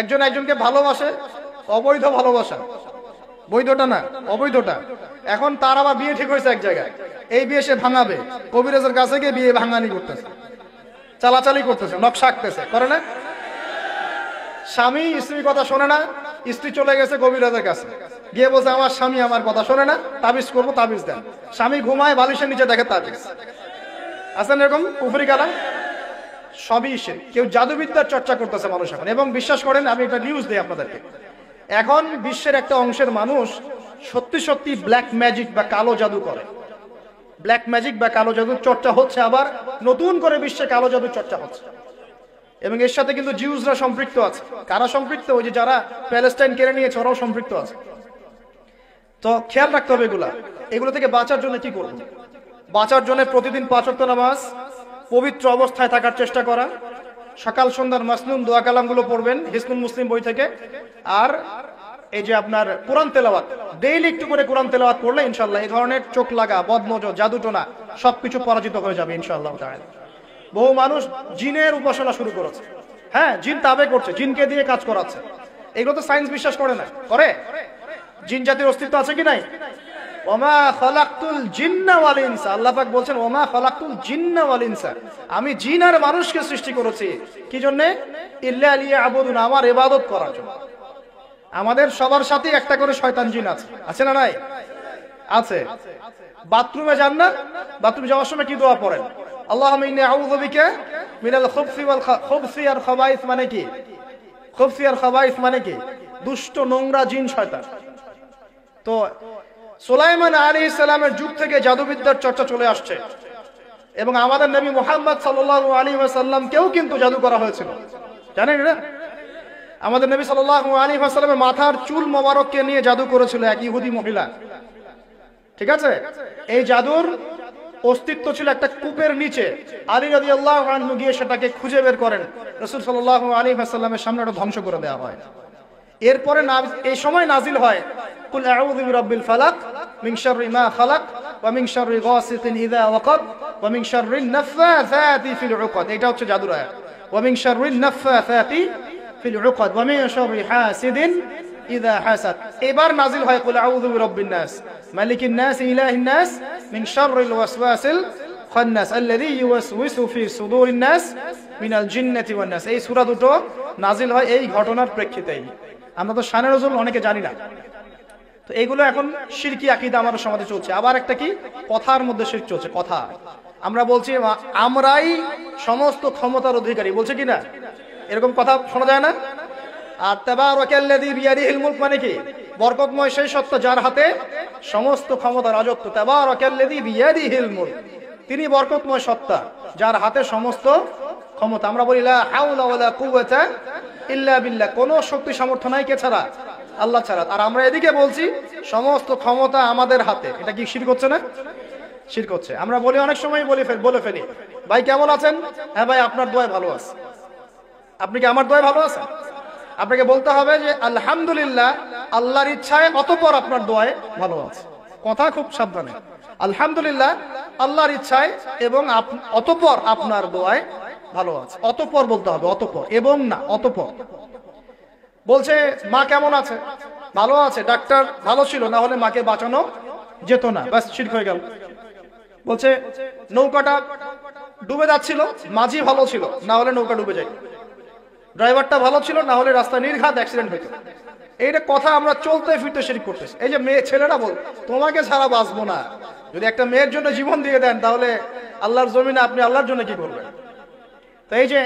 একজন একজনকে ভালোবাসে, অবৈধ ভালোবাসা, বৈধটা না, অবৈধটা। এখন তার আবার বিয়ে ঠিক হয়েছে এক জায়গায়, এই বিয়ে সে ভাঙাবে, কবিরাজের কাছে গিয়ে বিয়ে ভাঙানি করতেছে, চালাচালি করতেছে, নকশা আঁকতেছে, করে না? স্বামী স্ত্রীর কথা শোনে না, স্ত্রী চলে গেছে কবিরাজের কাছে, গিয়ে বলছে আমার স্বামী আমার কথা শোনে না, তাবিজ করবো, তাবিজ দেন। স্বামী ঘুমায়, বালিশের নিচে দেখে তাবিজ। আছেন এরকম কুফরি কালাম? সবই সে। কেউ জাদুবিদ্যার চর্চা করতেছে মানুষ এখন, এবং বিশ্বাস করেন, আমি একটা নিউজ দিই আপনাদেরকে, এখন বিশ্বের একটা অংশের মানুষ সত্যি সত্যি ব্ল্যাক ম্যাজিক বা কালো জাদু করে। ব্ল্যাক ম্যাজিক বা কালো জাদুর চর্চা হচ্ছে, আবার নতুন করে বিশ্বে কালো জাদুর চর্চা হচ্ছে, এবং এর সাথে কিন্তু জিউসরা সম্পৃক্ত আছে। কারা সম্পৃক্ত? ওই যে যারা প্যালেস্টাইন কেড়ে নিয়েছে ওরাও সম্পৃক্ত আছে। তো খেয়াল রাখতে হবে এগুলো থেকে বাঁচার জন্য কি করব? বাঁচার জন্য প্রতিদিন 5 ওয়াক্ত নামাজ, পবিত্র অবস্থায় থাকার চেষ্টা করা, সকাল সন্ধ্যার মাসনুন দোয়া কালামগুলো পড়বেন হিসনুল মুসলিম বই থেকে, আর এই যে আপনার কোরআন তেলাওয়াত, ডেইলি একটু করে কোরআন তেলাওয়াত করলে ইনশাআল্লাহ এই ধরনের চোখ লাগা, বদনজর, জাদুটোনা সবকিছু পরাজিত হয়ে যাবে ইনশাআল্লাহ তাআলা। বহু মানুষ জিনের উপাসনা শুরু করেছে, হ্যাঁ, জিন তাবে করছে, জিনকে দিয়ে কাজ করাচ্ছে। এগুলো তো সায়েন্স বিশ্বাস করে না, করে? জিন জাতির অস্তিত্ব আছে কি নাই? ওমা খালাকতুল জিন্না ওয়াল ইনসা, আল্লাহ পাক বলছেন ওমা খালাকতুল জিন্না ওয়াল ইনসা, আমি জিন আর মানুষকে সৃষ্টি করেছি কি জন্য? ইল্লা লিয়াবুদুন, আমার ইবাদত করার জন্য। আমাদের সবার সাথে একটা করে শয়তান জিন আছে, আছে না নাই? আছে। বাথরুমে যান না, বাথরুমে যাওয়ার সময় কি দোয়া পড়েন? আল্লাহুম্মা ইন্নী আউযু বিকা মিনাল খুবসি ওয়াল খুবসি আর খাবাইস, মানে কি? খুবসি আর খাবাইস মানে কি? দুষ্ট, নোংরা জিন, শয়তান। তো সুলাইমান আলাইহিস সালামের যুগ থেকে জাদুবিদ্যার চর্চা চলে আসছে, এবং আমাদের নবী মুহাম্মদ সাল্লাল্লাহু আলাইহি ওয়াসাল্লামকেও কিন্তু জাদু করা হয়েছিল, জানেন না? আমাদের নবী সাল্লাল্লাহু আলাইহি ওয়াসাল্লামের মাথার চুল মোবারককে নিয়ে জাদু করেছিল এক ইহুদি মহিলা, ঠিক আছে? এই জাদুর অস্তিত্ব ছিল একটা কূপের নিচে। আলী রাদিয়াল্লাহু আনহু গিয়ে সেটাকে খুঁজে বের করেন, রাসূল সাল্লাল্লাহু আলাইহি ওয়াসাল্লামের সামনে ওটা ধ্বংস করে দেওয়া হয়। এরপরে এই সময় নাজিল হয় কুল আউযু বিরাব্বিল ফালাক মিন শাররি মা খালাক ওয়া মিন শাররি গাসিকিন ইযা ওয়াকাব ওয়া মিন শাররিন নাফাসাতি ফিল উকাদ। এটা হচ্ছে জাদুর আয়াত। ওয়া মিন শাররিন নাফাসাতি ফিল উকাদ ওয়া মিন শাররি হাসিদিন ইযা হাসাদ। এবার নাজিল হয় কুল আউযু বিরাব্বিন নাস মালিকিন নাস ইলাহিন নাস মিন শাররিল ওয়াসওয়াসিল খান্নাস আল্লাযী ইউওয়াসওয়িসু ফি সুদুরিন নাস মিনাল জিন্নাতি ওয়ান নাস। এই সূরা দুটো নাজিল হয় এই ঘটনার প্রেক্ষিতেই। আমরা তো শানে নজুল অনেকে জানি না। তো এইগুলো এখন শিরকি আকীদা আমাদের সমাজে চলছে। আবার একটা কি, কথার মধ্যে শিরক চলছে। কথা আমরা বলছি আমরাই সমস্ত ক্ষমতার অধিকারী, বলছে কি না? এরকম কথা শোনা যায় না? আর তাবারাকাল্লাযী বিয়াদিহিল মুলক মানে কি? বরকতময় সেই সত্তা যার হাতে সমস্ত ক্ষমতা, রাজত্ব। তাবারাকাল্লাযী বিয়াদিহিল মুলক, তিনি বরকতময় সত্তা যার হাতে সমস্ত ক্ষমতা। আমরা বলি লা হাওলা ওয়ালা কুওয়াতা ইল্লা বিল্লাহ, কোনো শক্তি সামর্থ্য নাই কে ছাড়া? আল্লাহ ছাড়া। আর আমরা এদিকে বলছি সমস্ত ক্ষমতা আমাদের হাতে। এটা কি শিরক হচ্ছে না? শিরক হচ্ছে। আমরা বলি, অনেক সময় বলে ফেলি, ভাই কেমন আছেন? হ্যাঁ ভাই, আপনার দোয়ায় ভালো আছে। আপনি কি আমার দোয়ায় ভালো আছেন? আপনাকে বলতে হবে যে আলহামদুলিল্লাহ, আল্লাহর ইচ্ছায়, অতঃপর আপনার দোয়ায় ভালো আছে। কথা খুব সাবধানে। আলহামদুলিল্লাহ, আল্লাহর ইচ্ছায়, এবং অতঃপর আপনার দোয়ায় ভালো আছে। অতঃপর বলতে হবে, অতঃপর, এবং না, অতঃপর। বলছে মা কেমন আছে? ভালো আছে, ডাক্তার ভালো ছিল, না হলে মাকে বাঁচানো যেত না, ব্যাস শিরক হয়ে গেল। বলছে নৌকাটা ডুবে যাচ্ছিল, মাঝি ভালো ছিল, না হলে নৌকা ডুবে যায়। ড্রাইভারটা ভালো ছিল, না হলে রাস্তায় নির্ঘাত অ্যাক্সিডেন্ট হইতো। এইটা কথা আমরা চলতে ফিরতে শিরক করতেছি। এই যে ছেলেরা বল তোমাকে ছাড়া বাঁচবো না, যদি একটা মেয়ের জন্য জীবন দিয়ে দেন, তাহলে আল্লাহর জমিনে আপনি আল্লাহর জন্য কি করবেন? তো এই যে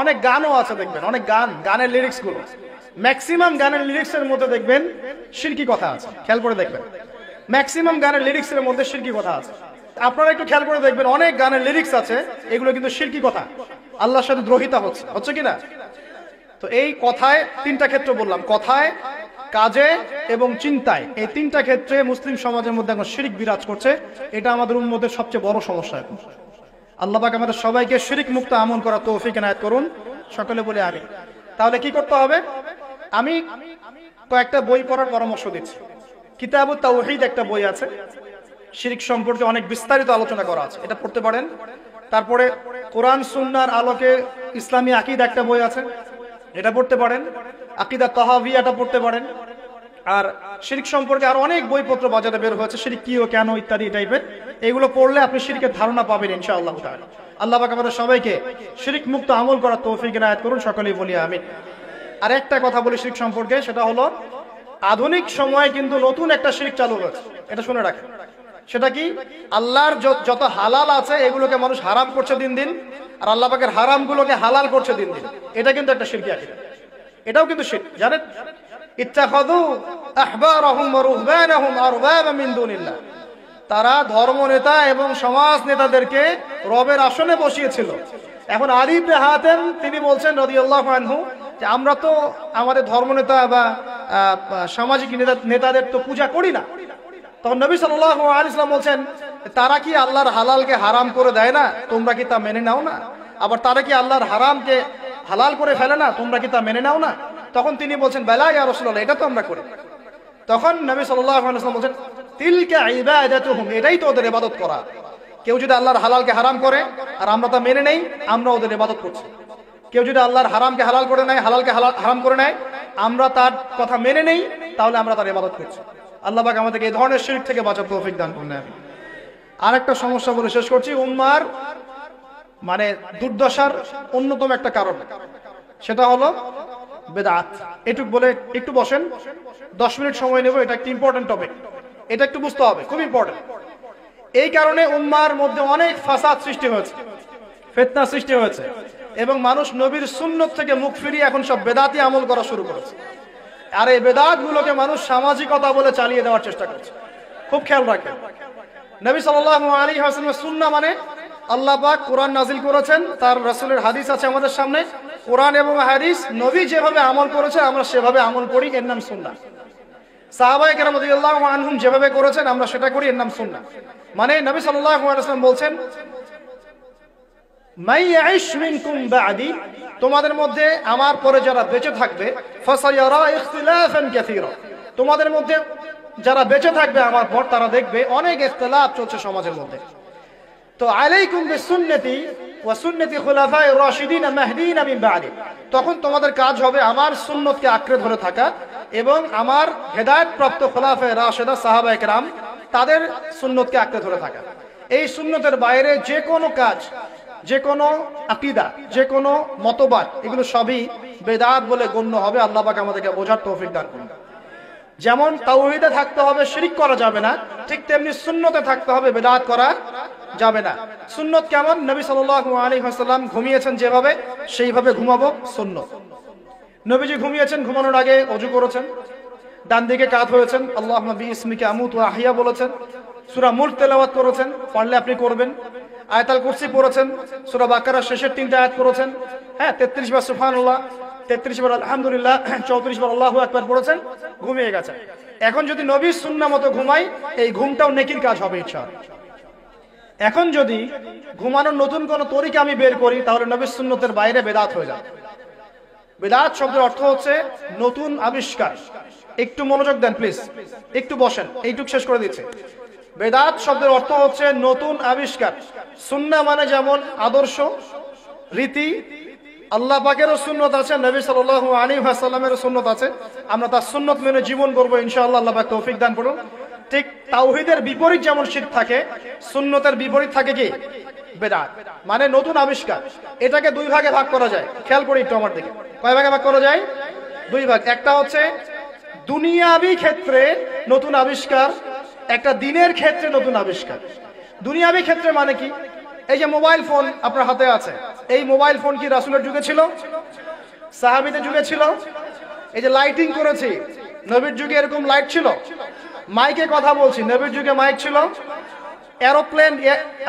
অনেক গানও আছে, দেখবেন অনেক গানের লিরিক্স গুলো, ম্যাক্সিমাম গানের লিরিক্সের মধ্যে দেখবেন শিরকি কথা আছে। খেয়াল করে দেখবেন, ম্যাক্সিমাম গানের লিরিক্সের মধ্যে শিরকি কথা আছে। আপনারা একটু খেয়াল করে দেখবেন, অনেক গানের লিরিক্স আছে, এগুলো কিন্তু শিরকি কথা, আল্লাহর সাথে দ্রোহিতা হচ্ছে কিনা? তো এই কথায় তিনটা ক্ষেত্র বললাম, কথায়, কাজে এবং চিন্তায়। এই তিনটা ক্ষেত্রে মুসলিম সমাজের মধ্যে এখন শিরক বিরাজ করছে। এটা আমাদের উম্মতের সবচেয়ে বড় সমস্যা এখন। আল্লাহ পাক আমাদের সবাইকে শিরক মুক্ত আমল করার তৌফিক এনায়েত করুন, সকলে বলে আমিন। তাহলে কি করতে হবে? আমি কয়েকটা বই পড়ার পরামর্শ দিচ্ছি। কিতাবুত তাওহীদ একটা বই আছে, শিরক সম্পর্কে অনেক বিস্তারিত আলোচনা করা আছে, এটা পড়তে পারেন। তারপরে কোরআন সুন্নাহর আলোকে ইসলামী আকীদা একটা বই আছে, এটা পড়তে পারেন, আকিদা তাহাবিয়াটা পড়তে পারেন। আর শিরক সম্পর্কে আরো অনেক বইপত্র বাজারে বের হয়েছে, শিরক কি ও কেন ইত্যাদি টাইপের। এগুলো পড়লে আপনি শিরকের ধারণা পাবেন ইনশাআল্লাহ তাআলা। আল্লাহ পাক আমাদের সবাইকে শিরক মুক্ত আমল করার তৌফিক ইনায়াত করুন, সকলেই বলি আমিন। আর একটা কথা বলি শিরক সম্পর্কে, সেটা হলো আধুনিক সময়ে কিন্তু নতুন একটা শিরক চালু হয়েছে, এটা শুনে রাখেন। সেটা কি? আল্লাহর যত হালাল আছে এগুলোকে মানুষ হারাম করছে দিন দিন, আর আল্লাহ পাকের হারামগুলোকে হালাল করছে দিন দিন। এটা কিন্তু একটা শিরকি আকীদা, এটাও কিন্তু শিরক, জানেন? ইত্তাখাযু আহবারহুম ওয়া রুহবানাহুম আরবাবা মিন দুনিল্লাহ, তারা ধর্ম নেতা এবং সমাজ নেতাদেরকে রবের আসনে বসিয়েছিল। এখন আলী ইবনে হাতেম তিনি বলছেন রাদিয়াল্লাহু আনহু যে আমরা তো আমাদের ধর্মনেতা বা সামাজিক নেতাদের তো পূজা করি না। তখন নবী সাল্লাল্লাহু আলাইহি ওয়াসাল্লাম বলছেন তারা কি আল্লাহর হালালকে হারাম করে দেয় না, তোমরা কি তা মেনে নাও না? আবার তারা কি আল্লাহর হারামকে হালাল করে ফেলে না, তোমরা কি তা মেনে নাও না? তখন তিনি বলছেন বেলা ইয়া রাসূলুল্লাহ, এটা তো আমরা করি। তখন নবী সাল্লাল্লাহু আলাইহি ওয়াসাল্লাম বলছেন তিলকা ইবাদাতুহুম, এটাই তো ওদের ইবাদত করা। কেউ যদি আল্লাহর হালালকে হারাম করে আর আমরা তা মেনে নেই, আমরা ওদের ইবাদত করছি। কেউ যদি আল্লাহর হারামকে হালাল করে নেয়, হালালকে হারাম করে নেয়, আমরা তার কথা মেনে নেই, তাহলে আমরা তার ইবাদত করছি। আল্লাহ পাক আমাদেরকে এই ধরনের শিরক থেকে বাঁচার তৌফিক দান করুন। আরেকটা সমস্যা বলে শেষ করছি, উম্মার মানে দুর্দশার অন্যতম একটা কারণ, সেটা হলো বেদাত। এটুক বলে একটু বসেন, 10 মিনিট সময় নেব, এটা একটা ইম্পর্টেন্ট টপিক, এটা একটু বুঝতে হবে, খুব ইম্পর্টেন্ট। এই কারণে উম্মার মধ্যে অনেক ফাসাদ সৃষ্টি হয়েছে, ফিতনা সৃষ্টি হয়েছে, এবং মানুষ নবীর সুন্নত থেকে মুখ ফিরিয়ে এখন সব বেদাতি আমল করা শুরু করেছে। আর এই বেদাত গুলোকে মানুষ সামাজিকতা বলে চালিয়ে দেওয়ার চেষ্টা করছে। খুব খেয়াল রাখেন, নবী সাল্লাল্লাহু আলাইহি ওয়াসাল্লামের সুন্নাহ মানে আল্লাহ পাক কোরআন নাজিল করেছেন, তার রাসূলের হাদিস আছে আমাদের সামনে। কোরআন এবং হাদিস নবী যেভাবে আমল করেছে আমরা সেভাবে আমল করি, এর নাম সুন্নাহ। সাহাবায়ে কেরাম রাদিয়াল্লাহু আনহুম যেভাবে করেছেন আমরা সেটা করি, এর নাম সুন্নাহ। মানে নবী সাল্লাল্লাহু আলাইহি ওয়াসাল্লাম বলছেন মাই ইয়াইশ মিনকুম বা'দি, তোমাদের মধ্যে আমার পরে যারা বেঁচে থাকবে, ফাসায়ারা ইখতিলাফান কাসীরা, তোমাদের মধ্যে যারা বেঁচে থাকবে আমার পর তারা দেখবে অনেক ইখতিলাফ চলছে সমাজের মধ্যে। তো আলাইকুম বিসুন্নতি ওয়া সুন্নতি খুলাফায়ে রাশিদিন মাহদিয়িন মিন বা'দি, তখন তোমাদের কাজ হবে আমার সুন্নতকে আঁকড়ে ধরে থাকা এবং আমার হেদায়েত প্রাপ্ত খুলাফায়ে রাশিদা সাহাবায়ে কেরাম তাদের সুন্নতকে আঁকড়ে ধরে থাকা। এই সুন্নতের বাইরে যে কোনো কাজ, যে কোনো আকীদা, যে কোনো মতবাদ, এগুলো সবই বেদাত বলে গণ্য হবে। আল্লাহ পাক আমাদেরকে বোঝার তৌফিক দান করুন। যেমন তাওহীদে থাকতে হবে, শিরক করা যাবে না, ঠিক তেমনি সুন্নতে থাকতে হবে, বেদাত করা যাবে না। সুন্নত কেমন? নবী সাল্লাল্লাহু আলাইহি ওয়াসাল্লাম ঘুমিয়েছেন যেভাবে, সেইভাবে ঘুমাবো সুন্নত। নবীজি ঘুমিয়েছেন, ঘুমানোর আগে ওযু করেছেন, ডান দিকে কাত হয়েছেন, আল্লাহুম্মা বিইসমিকা আমুতু ওয়া আহইয়া বলেছেন, সূরা মুলক তেলাওয়াত করেছেন, পারলে আপনি করবেন। আয়াতুল কুরসি পড়েছেন, সূরা বাকারার শেষের 3টা আয়াত পড়েছেন, হ্যাঁ 33 বার সুবহানাল্লাহ, 33 বার আলহামদুলিল্লাহ, 34 বার আল্লাহু আকবার পড়েছেন, ঘুমিয়ে গেছেন। এখন যদি নবীর সুন্নাহ মতো ঘুমাই, এই ঘুমটাও নেকির কাজ হবে ইনশাআল্লাহ। এখন যদি ঘুমানোর নতুন কোন তরিকা আমি বের করি, তাহলে নবীর সুন্নতের বাইরে বেদাত হয়ে যাবে। বেদাত শব্দের অর্থ হচ্ছে নতুন আবিষ্কার। একটু মনোযোগ দেন প্লিজ, একটু বসেন, এইটুক শেষ করে দিচ্ছি। বেদাত শব্দের অর্থ হচ্ছে নতুন আবিষ্কার। সুন্নাহ মানে যেমন আদর্শ, রীতি, আল্লাহ পাকেরও সুন্নত আছে, নবী সাল্লাল্লাহু আলাইহি ওয়াসাল্লামেরও সুন্নত আছে, আমরা তার সুন্নত মেনে জীবন করবো ইনশাআল্লাহ। আল্লাহ পাক তৌফিক দান করুন। ঠিক তাওহীদের বিপরীত যেমন শিরক থাকে, সুন্নতের বিপরীত থাকে কি? বেদাত, মানে নতুন আবিষ্কার। এটাকে দুই ভাগে ভাগ করা যায়, খেয়াল করি একটু আমার দিকে। কয় ভাগে ভাগ করা যায়? দুই ভাগ। একটা হচ্ছে দুনিয়াবি ক্ষেত্রে নতুন আবিষ্কার, একটা দিনের ক্ষেত্রে নতুন আবিষ্কার। দুনিয়াবি ক্ষেত্রে মানে কি? এই যে মোবাইল ফোন আপনার হাতে আছে, এই মোবাইল ফোন কি রাসূলের যুগে ছিল? সাহাবীদের যুগে ছিল? এই যে লাইটিং করেছি, নবীর যুগে এরকম লাইট ছিল? মাইকে কথা বলছি, নবীর যুগে মাইক ছিল? এরোপ্লেন,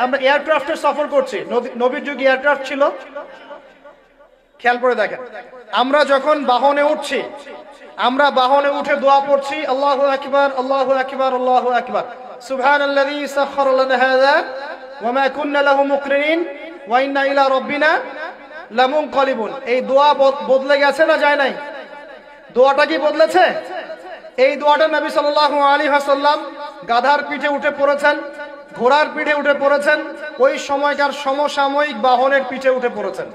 আমরা এয়ারক্রাফটে সফর করছি, নবীর যুগে এয়ারক্রাফট ছিল? খেয়াল করে দেখেন, আমরা যখন বাহনে উঠছি, আমরা বাহনে উঠে দোয়া পড়ছি, আল্লাহু আকবার আল্লাহু আকবার আল্লাহু আকবার, সুবহানাল্লাযী সাখখারা লানা হাযা ওয়া মা কুন্না লাহু মুকরিনিন ওয়া ইন্না ইলা রাব্বিনা লামুনকালিবুন। এই দোয়া বদলে গেছে না যায় নাই? দোয়াটা কি বদলেছে? এই দোয়াটা নবী সাল্লাল্লাহু আলাইহি ওয়াসাল্লাম গাধার পিঠে উঠে পড়েছেন, ঘোড়ার পিঠে উঠে পড়েছেন, ওই সময়কার সমসাময়িক বাহনের পিঠে উঠে পড়েছেন।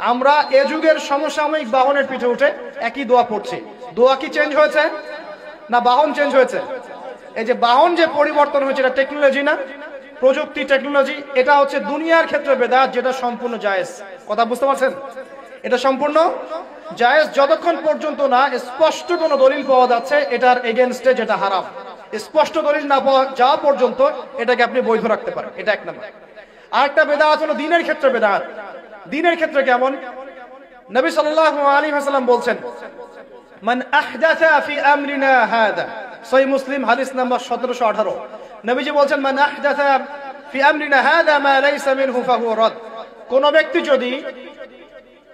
আমরা এ যুগের সমসাময়িক বাহনের পিঠে উঠে একই দোয়া পড়ছি। দোয়া কি চেঞ্জ হয়েছে না বাহন চেঞ্জ হয়েছে? এই যে বাহন যে পরিবর্তন হয়েছে এটা টেকনোলজি না, প্রযুক্তি টেকনোলজি। এটা হচ্ছে দুনিয়ার ক্ষেত্রে বেদাত, যেটা সম্পূর্ণ জায়েজ। কথা বুঝতে পারছেন? এটা সম্পূর্ণ জায়েজ যতক্ষণ পর্যন্ত না স্পষ্ট কোনো দলিল পাওয়া যাচ্ছে এটার এগেনস্টে, যেটা হারাম। স্পষ্ট দলিল না পাওয়া যাওয়া পর্যন্ত এটাকে আপনি বৈধ রাখতে পারেন। এটা এক নম্বর। আরেকটা বেদাত হলো দিনের ক্ষেত্রে বেদাত। দিনের ক্ষেত্রে কেমন? নবী সাল্লাল্লাহু আলাইহি ওয়াসাল্লাম বলছেন, মান আহদাসা ফি আমরিনা হাদা, সহিহ মুসলিম হাদিস নাম্বার 1718। নবীজি বলছেন, মান আহদাসা ফি আমরিনা হাদা মা লাইসা মিনহু ফাহুয়া রাদ। কোন ব্যক্তি যদি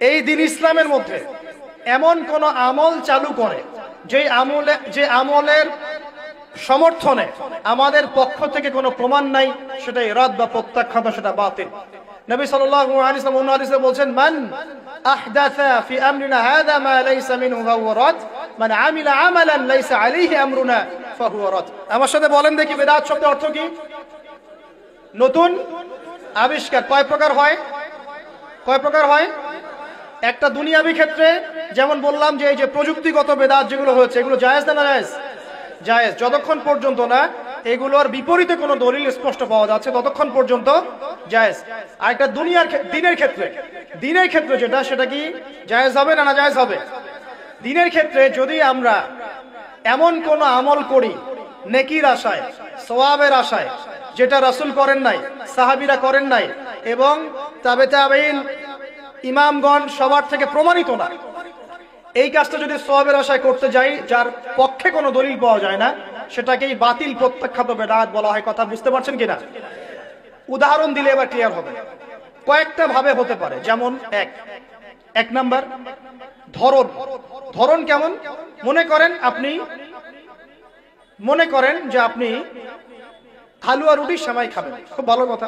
এই দিন ইসলামের মধ্যে এমন কোন আমল চালু করে যে আমলের সমর্থনে আমাদের পক্ষ থেকে কোনো প্রমাণ নাই, সেটা রাদ বা প্রত্যাখ্যাত, সেটা বাতিল। নবী সাল্লাল্লাহু আলাইহি ওয়াসাল্লাম অন্য হাদিসে বলছেন, মান আহদাসা ফি আমরিনা হাদা মা লাইসা মিনহু ফাহুয়া রাদ, মান আমিলা আমালান লাইসা আলাইহি আমরুনা ফাহুয়া রাদ। আমার সাথে বলেন দেখি, বিদআত শব্দের অর্থ কি? নতুন আবিষ্কার। কয় প্রকার হয়? কয় প্রকার হয়? একটা দুনিয়াবি ক্ষেত্রে যেমন বললাম যে এই যে প্রযুক্তিগত বেদাত যেগুলো হয়েছে, এগুলো জায়েজ না জায়েজ? জায়েজ। যতক্ষণ পর্যন্ত না এগুলোর বিপরীতে কোনো দলিল স্পষ্ট পাওয়া যাচ্ছে ততক্ষণ পর্যন্ত জায়েজ। আর একটা দিনের ক্ষেত্রে যেটা, সেটা কি জায়েজ হবে না জায়েজ হবে? দিনের ক্ষেত্রে যদি আমরা এমন কোন আমল করি নেকির আশায়, সওয়াবের আশায়, যেটা রাসূল করেন নাই, সাহাবীরা করেন নাই এবং তাবেঈন ইমামগণ সবার থেকে প্রমাণিত না, এই কাজটা যদি সওয়াবের আশায় করতে যাই যার পক্ষে কোনো দলিল পাওয়া যায় না, সেটাকেই বাতিল প্রত্যাখ্যাত বেদাত বলা হয়। কথা বুঝতে পারছেন কিনা? উদাহরণ দিলে এবার ক্লিয়ার হবে। কয়েকটা ভাবে হতে পারে। যেমন এক নাম্বার ধরন কেমন? মনে করেন যে আপনি হালুয়া রুটির সেমাই খাবেন। খুব ভালো কথা।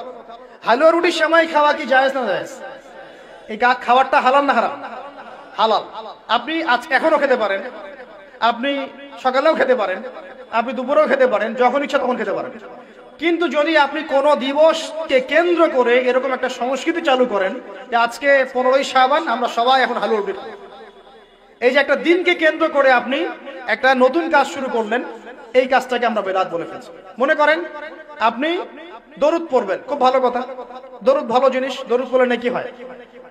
হালুয়া রুটির সেমাই খাওয়া কি জায়েজ না জায়েজ? এই খাবারটা হালাল না হারাম? হালাল। আপনি এখনো খেতে পারেন, আপনি সকালেও খেতে পারেন, আপনি দুপুরেও খেতে পারেন, যখন ইচ্ছা তখন খেতে পারেন। কিন্তু যদি আপনি কোনো দিবসকে কেন্দ্র করে এরকম একটা সংস্কৃতি চালু করেন যে আজকে 15ই শাবান আমরা সবাই এখন হালুয়া রুটি খাবো, এই যে একটা দিনকে কেন্দ্র করে আপনি একটা নতুন কাজ শুরু করলেন, এই কাজটাকে আমরা বেদাত বলে ফেলছি। মনে করেন আপনি দরুদ পড়বেন। খুব ভালো কথা, দরুদ ভালো জিনিস, দরুদ পড়লে নেকি হয়।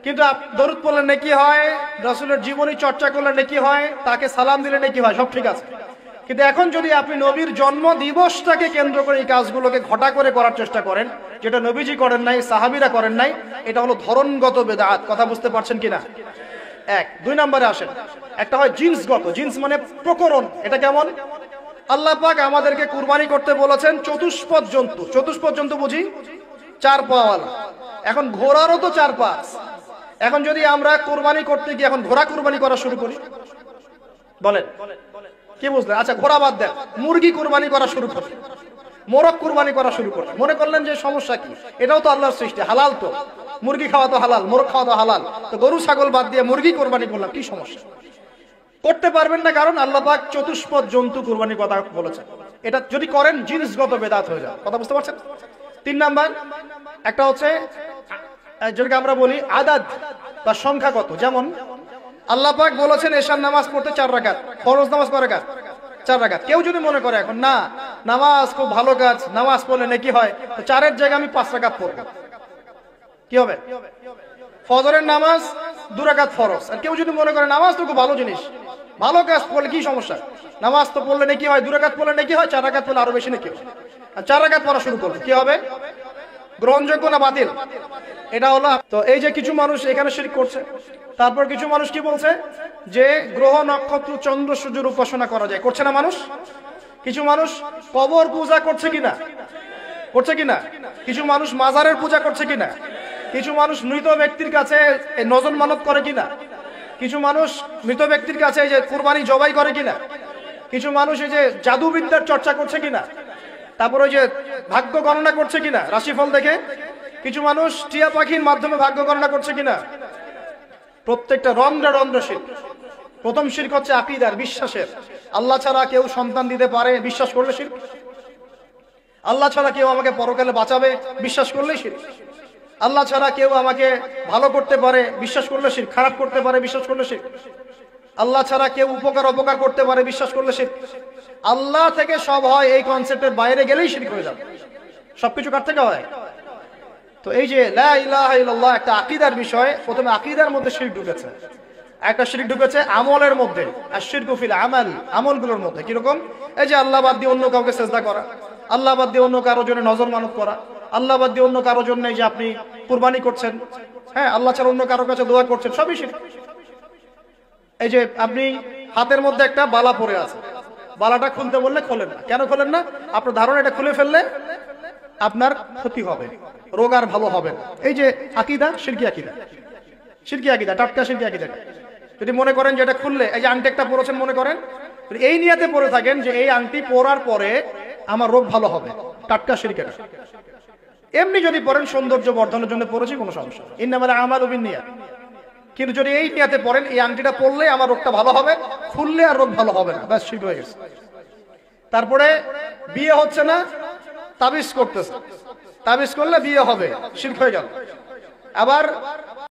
কিন্তু দরুদ পড়লে নেকি হয়, রাসূলের জীবনী চর্চা করলে নেকি হয়, তাকে সালাম দিলে নেকি হয়, সব ঠিক আছে। কিন্তু এখন যদি আপনি নবীর জন্ম দিবসটাকে কেন্দ্র করে এই কাজগুলোকে ঘটা করে করার চেষ্টা করেন, যেটা নবীজি করেন নাই, সাহাবীরা করেন নাই, এটা হলো ধরনগত বেদাত। কথা বুঝতে পারছেন কিনা? দুই নম্বরে আসেন, একটা হয় জিন্সগত। জিন্স মানে প্রকরণ। এটা কেমন? আল্লাহ পাক আমাদেরকে কুরবানি করতে বলেছেন চতুষ্পদ জন্তু। চতুষ্পদ জন্তু বুঝি 4 পাওয়ালা। এখন ঘোড়ারও তো 4 পা। এখন যদি আমরা কুরবানি করতে গিয়ে এখন ঘোড়া কুরবানি করা শুরু করি, বলেন কি বুঝলেন? আচ্ছা ঘোড়া বাদ দেন, মুরগি কুরবানি করা শুরু করি, মোরগ কুরবানি করা শুরু করি, মনে করলেন যে সমস্যা কি? এটাও তো আল্লাহর সৃষ্টি, হালাল তো, মুরগি খাওয়া তো হালাল, মোরগ খাওয়া তো হালাল, তো গরু ছাগল বাদ দিয়ে মুরগি কুরবানি করলাম, কি সমস্যা? করতে পারবেন না, কারণ আল্লাহ পাক চতুষ্পদ জন্তু কুরবানির কথা বলেছেন। এটা যদি করেন জিনসগত বেদাত হয়ে যায়। কথা বুঝতে পারছেন? 3 নাম্বার একটা হচ্ছে যেটাকে আমরা বলি আদাদ বা সংখ্যাগত। যেমন আল্লাহ পাক বলেছেন এশার নামাজ পড়তে 4 রাকাত, ফরজ নামাজ কয় রাকাত? 4 রাকাত। কেউ যদি মনে করে এখন না নামাজ খুব ভালো কাজ, নামাজ পড়লে নেকি হয়, তো 4-এর জায়গায় আমি 5 রাকাত পড়ব, কি হবে? ফজরের নামাজ 2 রাকাত ফরজ। আর কেউ যদি মনে করে নামাজ তো খুব ভালো জিনিস, ভালো কাজ করলে কি সমস্যা, নামাজ তো পড়লে নেকি হয়, 2 রাকাত পড়লে নেকি হয়, 4 রাকাত পড়লে আরো বেশি নেকি হয়, আর 4 রাকাত পড়া শুরু করবে, কি হবে? গ্রহণযোগ্য না বাতিল? এটা হলো। তো এই যে কিছু মানুষ এখানে শিরক করছে, তারপর কিছু মানুষ কি বলছে যে গ্রহ নক্ষত্র চন্দ্র সূর্যের উপাসনা করা যায়, করছে না মানুষ? কিছু মানুষ কবর পূজা করছে কিনা? করছে কিনা? কিছু মানুষ মাজারের পূজা করছে কিনা? কিছু মানুষ মৃত ব্যক্তির কাছে নজর মানত করে কিনা? কিছু মানুষ মৃত ব্যক্তির কাছে এই যে কুরবানি জবাই করে কিনা? কিছু মানুষ এই যে জাদুবিদ্যার চর্চা করছে কিনা? তারপর ওই যে ভাগ্য গণনা করছে কিনা রাশিফল দেখে? কিছু মানুষ টিয়া পাখির মাধ্যমে ভাগ্য গণনা করছে কিনা? প্রত্যেকটা রন্ধ্রে শিরক। প্রথম শিরক হচ্ছে আকীদার, বিশ্বাসের। আল্লাহ ছাড়া কেউ সন্তান দিতে পারে বিশ্বাস করলে শিরক। আল্লাহ ছাড়া কেউ আমাকে পরকালে বাঁচাবে বিশ্বাস করলেই শিরক। আল্লাহ ছাড়া কেউ আমাকে ভালো করতে পারে বিশ্বাস করলে শিরক, খারাপ করতে পারে বিশ্বাস করলে শিরক। আল্লাহ ছাড়া কেউ উপকার অপকার করতে পারে বিশ্বাস করলে শিরক। আল্লাহ থেকে সব হয়, এই কনসেপ্টের বাইরে গেলেই শিরক হয়ে যাবে। সবকিছু কার থেকে হয়? তো এই যে লা ইলাহা ইল্লাল্লাহ একটা আকীদার বিষয়, প্রথমে আকীদার মধ্যে শিরক ঢুকেছে। একটা শিরক ঢুকেছে আমলের মধ্যে, আর শিরকু ফিল আমাল, আমলগুলোর মধ্যে। কিরকম? এই যে আল্লাহ বাদ দিয়ে অন্য কাউকে সেজদা করা, আল্লাহ বাদ দিয়ে অন্য কারোর জন্য নজর মানত করা, আল্লাহ বাদ দিয়ে অন্য কারোর জন্য এই যে আপনি কুরবানি করছেন, হ্যাঁ, আল্লাহ ছাড়া অন্য কারোর কাছে দোয়া করছেন, সবই শিরক। এই যে আপনি হাতের মধ্যে একটা বালা পরে আছে, বালাটা খুলতে বললে খোলেন না। কেন খোলেন না? আপনার ধারণা এটা খুলে ফেললে আপনার ক্ষতি হবে, রোগ আর ভালো হবে না। এই যে আকীদা, শিরকি আকীদা, শিরকি আকীদা, টাটকা শিরকি আকীদা। যদি মনে করেন যে এটা খুললে, এই যে আংটি একটা পরেছেন মনে করেন, এই নিয়াতে পরে থাকেন যে এই আংটি পরার পরে আমার রোগ ভালো হবে, টাটকা শিরক এটা। এমনি যদি পরেন সৌন্দর্য বর্ধনের জন্য পরেছি, কোনো সমস্যা নেই, ইন্নামাল আমালু বিন্নিয়াত। কিন্তু যদি এই নিয়াতে পরেন এই আংটিটা পরলে আমার রোগটা ভালো হবে, খুললে আর রোগ ভালো হবে না, ব্যাস শিরক হয়ে গেছে। তারপরে বিয়ে হচ্ছে না, তাবিজ করতেছে, তাবিজ করলে বিয়ে হবে, শিরক হয়ে গেল। আবার